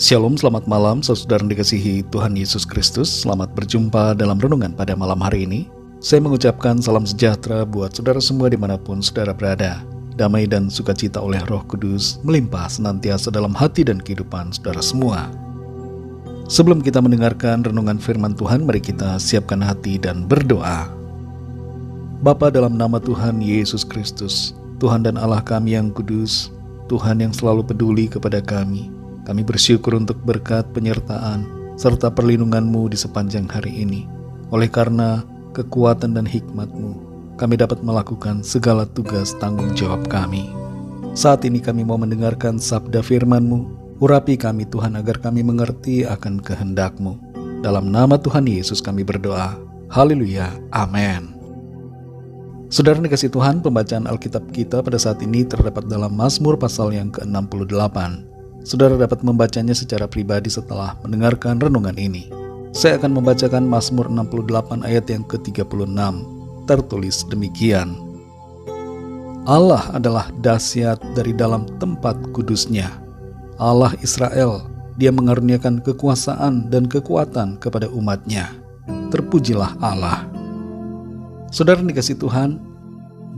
Shalom, selamat malam saudara yang dikasihi Tuhan Yesus Kristus. Selamat berjumpa dalam renungan pada malam hari ini. Saya mengucapkan salam sejahtera buat saudara semua dimanapun saudara berada. Damai dan sukacita oleh Roh Kudus melimpah senantiasa dalam hati dan kehidupan saudara semua. Sebelum kita mendengarkan renungan firman Tuhan, mari kita siapkan hati dan berdoa. Bapa, dalam nama Tuhan Yesus Kristus, Tuhan dan Allah kami yang kudus, Tuhan yang selalu peduli kepada kami bersyukur untuk berkat penyertaan serta perlindungan-Mu di sepanjang hari ini. Oleh karena kekuatan dan hikmat-Mu, kami dapat melakukan segala tugas tanggung jawab kami. Saat ini kami mau mendengarkan sabda firman-Mu. Urapi kami Tuhan agar kami mengerti akan kehendak-Mu. Dalam nama Tuhan Yesus kami berdoa. Haleluya. Amin. Saudara dikasihi Tuhan, pembacaan Alkitab kita pada saat ini terdapat dalam Mazmur pasal yang ke-68. Saudara dapat membacanya secara pribadi setelah mendengarkan renungan ini. Saya akan membacakan Mazmur 68 ayat yang ke-36. Tertulis demikian. Allah adalah dahsyat dari dalam tempat kudusnya. Allah Israel, Dia mengaruniakan kekuasaan dan kekuatan kepada umat-Nya. Terpujilah Allah. Saudara dikasihi Tuhan,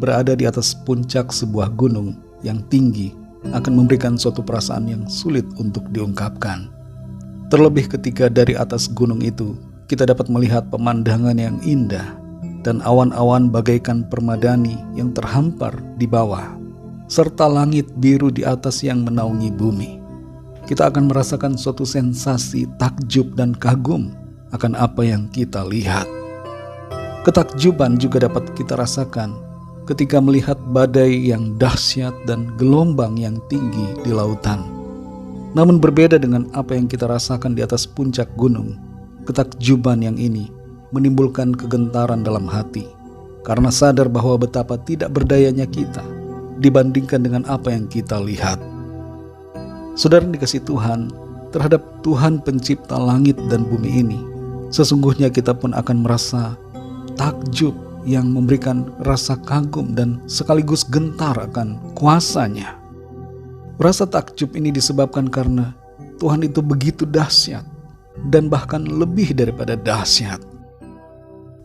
berada di atas puncak sebuah gunung yang tinggi akan memberikan suatu perasaan yang sulit untuk diungkapkan. Terlebih ketika dari atas gunung itu kita dapat melihat pemandangan yang indah dan awan-awan bagaikan permadani yang terhampar di bawah, serta langit biru di atas yang menaungi bumi. Kita akan merasakan suatu sensasi takjub dan kagum akan apa yang kita lihat. Ketakjuban juga dapat kita rasakan ketika melihat badai yang dahsyat dan gelombang yang tinggi di lautan. Namun berbeda dengan apa yang kita rasakan di atas puncak gunung, ketakjuban yang ini menimbulkan kegentaran dalam hati, karena sadar bahwa betapa tidak berdayanya kita dibandingkan dengan apa yang kita lihat. Saudara dikasihi Tuhan, terhadap Tuhan pencipta langit dan bumi ini, sesungguhnya kita pun akan merasa takjub yang memberikan rasa kagum dan sekaligus gentar akan kuasa-Nya. Rasa takjub ini disebabkan karena Tuhan itu begitu dahsyat dan bahkan lebih daripada dahsyat.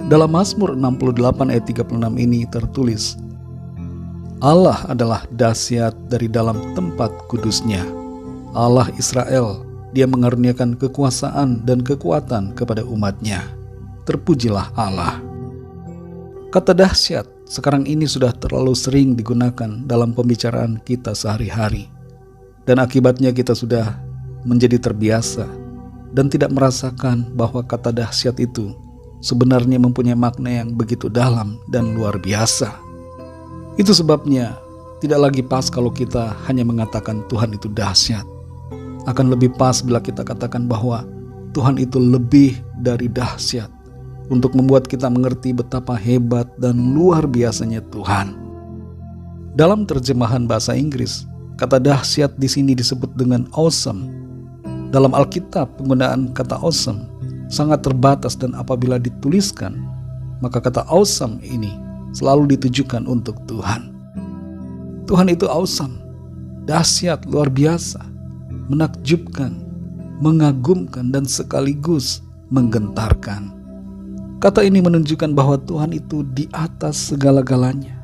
Dalam Mazmur 68 ayat 36 ini tertulis, Allah adalah dahsyat dari dalam tempat kudusnya. Allah Israel, Dia mengaruniakan kekuasaan dan kekuatan kepada umat-Nya. Terpujilah Allah. Kata dahsyat sekarang ini sudah terlalu sering digunakan dalam pembicaraan kita sehari-hari. Dan akibatnya kita sudah menjadi terbiasa dan tidak merasakan bahwa kata dahsyat itu sebenarnya mempunyai makna yang begitu dalam dan luar biasa. Itu sebabnya tidak lagi pas kalau kita hanya mengatakan Tuhan itu dahsyat. Akan lebih pas bila kita katakan bahwa Tuhan itu lebih dari dahsyat, untuk membuat kita mengerti betapa hebat dan luar biasanya Tuhan. Dalam terjemahan bahasa Inggris, kata dahsyat di sini disebut dengan awesome. Dalam Alkitab, penggunaan kata awesome sangat terbatas dan apabila dituliskan, maka kata awesome ini selalu ditujukan untuk Tuhan. Tuhan itu awesome, dahsyat, luar biasa, menakjubkan, mengagumkan, dan sekaligus menggentarkan. Kata ini menunjukkan bahwa Tuhan itu di atas segala-galanya.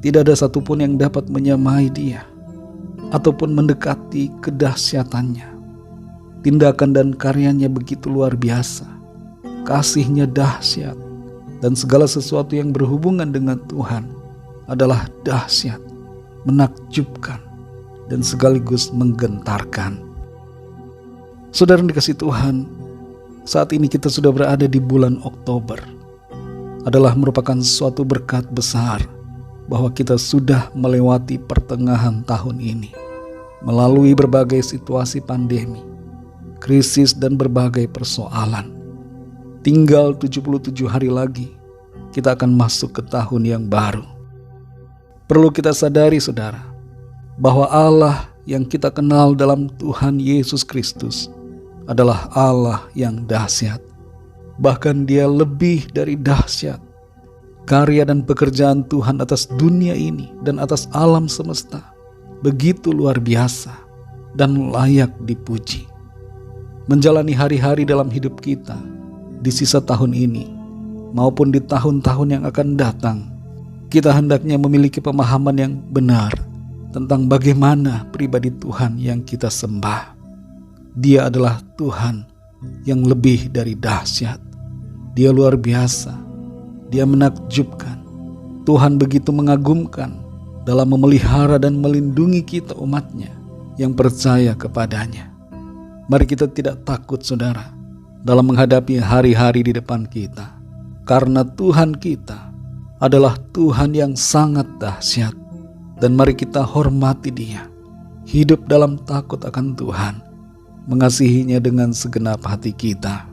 Tidak ada satupun yang dapat menyamai Dia ataupun mendekati kedahsyatannya. Tindakan dan karyanya begitu luar biasa. Kasih-Nya dahsyat, dan segala sesuatu yang berhubungan dengan Tuhan adalah dahsyat, menakjubkan, dan sekaligus menggentarkan. Saudara dikasihi Tuhan, saat ini kita sudah berada di bulan Oktober. Adalah merupakan suatu berkat besar bahwa kita sudah melewati pertengahan tahun ini. Melalui berbagai situasi pandemi, krisis, dan berbagai persoalan. Tinggal 77 hari lagi, kita akan masuk ke tahun yang baru. Perlu kita sadari saudara, bahwa Allah yang kita kenal dalam Tuhan Yesus Kristus adalah Allah yang dahsyat. Bahkan Dia lebih dari dahsyat. Karya dan pekerjaan Tuhan atas dunia ini dan atas alam semesta begitu luar biasa dan layak dipuji. menjalani hari-hari dalam hidup kita di sisa tahun ini maupun di tahun-tahun yang akan datang. Kita hendaknya memiliki pemahaman yang benar tentang bagaimana pribadi Tuhan yang kita sembah. Dia adalah Tuhan yang lebih dari dahsyat. Dia luar biasa. Dia menakjubkan. Tuhan begitu mengagumkan dalam memelihara dan melindungi kita umatnya yang percaya kepadanya. Mari kita tidak takut, saudara, dalam menghadapi hari-hari di depan kita. Karena Tuhan kita adalah Tuhan yang sangat dahsyat. Dan mari kita hormati Dia. Hidup dalam takut akan Tuhan. Mengasihinya dengan segenap hati kita.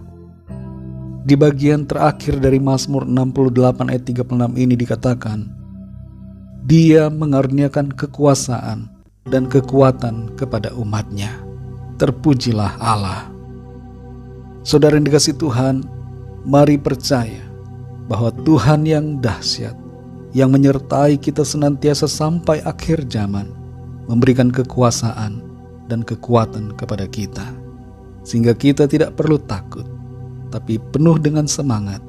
Di bagian terakhir dari Mazmur 68 ayat 36 ini dikatakan, Dia mengaruniakan kekuasaan dan kekuatan kepada umatnya. Terpujilah Allah. Saudara yang dikasihi Tuhan, mari percaya bahwa Tuhan yang dahsyat, yang menyertai kita senantiasa sampai akhir zaman, memberikan kekuasaan dan kekuatan kepada kita. Sehingga kita tidak perlu takut, tapi penuh dengan semangat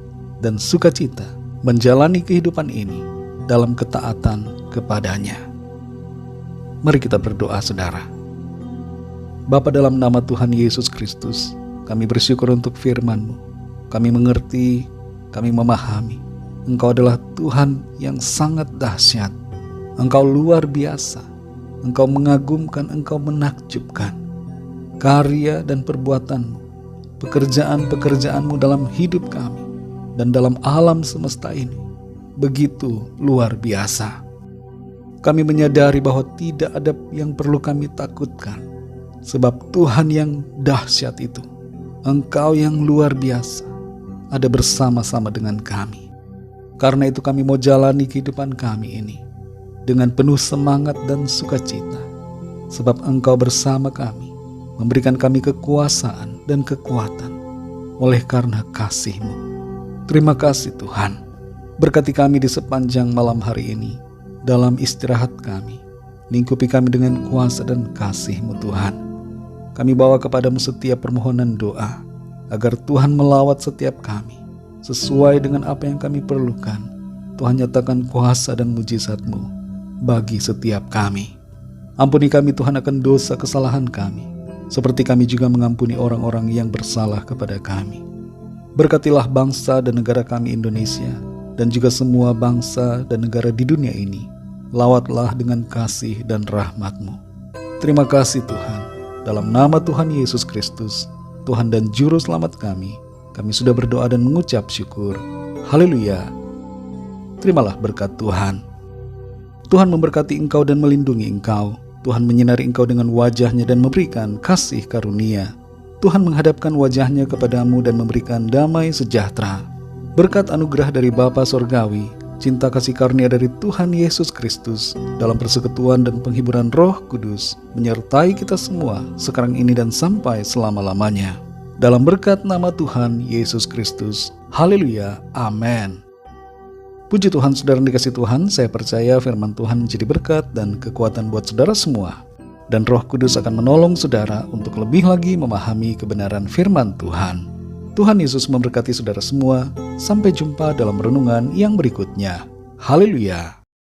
dan sukacita menjalani kehidupan ini dalam ketaatan kepadanya. Mari kita berdoa, saudara. Bapa, dalam nama Tuhan Yesus Kristus, kami bersyukur untuk firman-Mu. Kami mengerti, kami memahami, Engkau adalah Tuhan yang sangat dahsyat. Engkau luar biasa. Engkau mengagumkan, Engkau menakjubkan. Karya dan perbuatan-Mu, pekerjaan-pekerjaan-Mu dalam hidup kami dan dalam alam semesta ini begitu luar biasa. Kami menyadari bahwa tidak ada yang perlu kami takutkan, sebab Tuhan yang dahsyat itu, Engkau yang luar biasa, ada bersama-sama dengan kami. Karena itu kami mau jalani kehidupan kami ini dengan penuh semangat dan sukacita, sebab Engkau bersama kami, memberikan kami kekuasaan dan kekuatan oleh karena kasih-Mu. Terima kasih Tuhan. Berkati kami di sepanjang malam hari ini. Dalam istirahat kami, lingkupi kami dengan kuasa dan kasih-Mu Tuhan. Kami bawa kepadamu setiap permohonan doa, agar Tuhan melawat setiap kami, sesuai dengan apa yang kami perlukan. Tuhan nyatakan kuasa dan mujizat-Mu bagi setiap kami. Ampuni kami Tuhan akan dosa kesalahan kami, seperti kami juga mengampuni orang-orang yang bersalah kepada kami. Berkatilah bangsa dan negara kami Indonesia, dan juga semua bangsa dan negara di dunia ini. Lawatlah dengan kasih dan rahmat-Mu. Terima kasih Tuhan. Dalam nama Tuhan Yesus Kristus, Tuhan dan Juru Selamat kami sudah berdoa dan mengucap syukur. Haleluya. Terimalah berkat Tuhan. Tuhan memberkati engkau dan melindungi engkau. Tuhan menyinari engkau dengan wajah-Nya dan memberikan kasih karunia. Tuhan menghadapkan wajah-Nya kepadamu dan memberikan damai sejahtera. Berkat anugerah dari Bapa Sorgawi, cinta kasih karunia dari Tuhan Yesus Kristus, dalam persekutuan dan penghiburan Roh Kudus, menyertai kita semua sekarang ini dan sampai selama-lamanya. Dalam berkat nama Tuhan Yesus Kristus. Haleluya. Amin. Puji Tuhan, saudara yang dikasihi Tuhan, saya percaya firman Tuhan menjadi berkat dan kekuatan buat saudara semua. Dan Roh Kudus akan menolong saudara untuk lebih lagi memahami kebenaran firman Tuhan. Tuhan Yesus memberkati saudara semua. Sampai jumpa dalam renungan yang berikutnya. Haleluya.